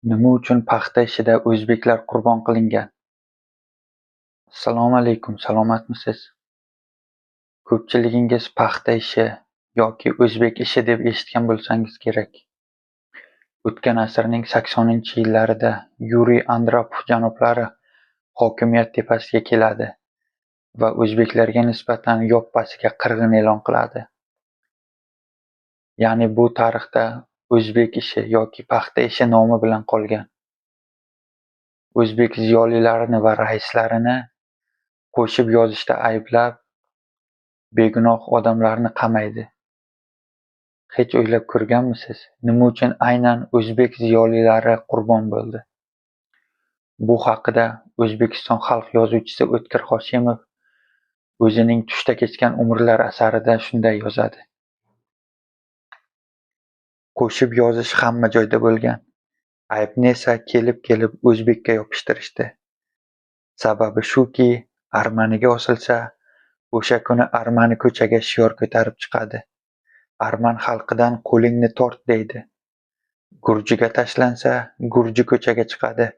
Nima uchun paxta ishida o'zbeklar qurbon qilingan? Assalomu alaykum, salomatmisiz? Ko'pchiligingiz paxta ishi yoki o'zbek ishi deb eshitgan bo'lsangiz kerak. O'tgan asrning 80-yillarida Yuriy Andropov janoblari hokimiyat tepasiga keladi va o'zbeklarga nisbatan yoppasiga qirg'in e'lon qiladi. Ya'ni bu tarixda o'zbek ishi yoki paxta ishi nomi bilan qolgan. O'zbek ziyolilarini va raislarini qo'shib yozishda ayblab, begunoh odamlarni qamaydi. Hech o'ylab ko'rganmisiz, nima uchun aynan o'zbek ziyolilari qurbon bo'ldi? Bu haqida O'zbekiston xalq yozuvchisi O'tkir Hoshimov o'zining Tushda kechgan umrlar asarida shunday yozadi. Qo'shib yozish hamma joyda bo'lgan. Aybni esa kelib-kelib o'zbekka yopishtirishdi. Sababi shuki, armaniga osilsa, o'sha kuni armani ko'chaga shior ko'tarib chiqadi. Arman xalqidan qo'lingni tort deydi. Gurjiga tashlansa, gurji ko'chaga chiqadi.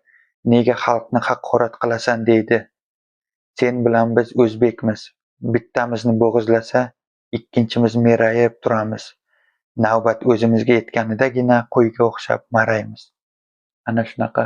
Nega xalqni haqorat qilasan deydi. Sen bilan biz o'zbekmiz. Bittamizni bo'g'izlasa, ikkinchimiz merayib turamiz. Navbat o'zimizga yetganidagina qo'yga o'xshab maraymiz. Ana shunaqa.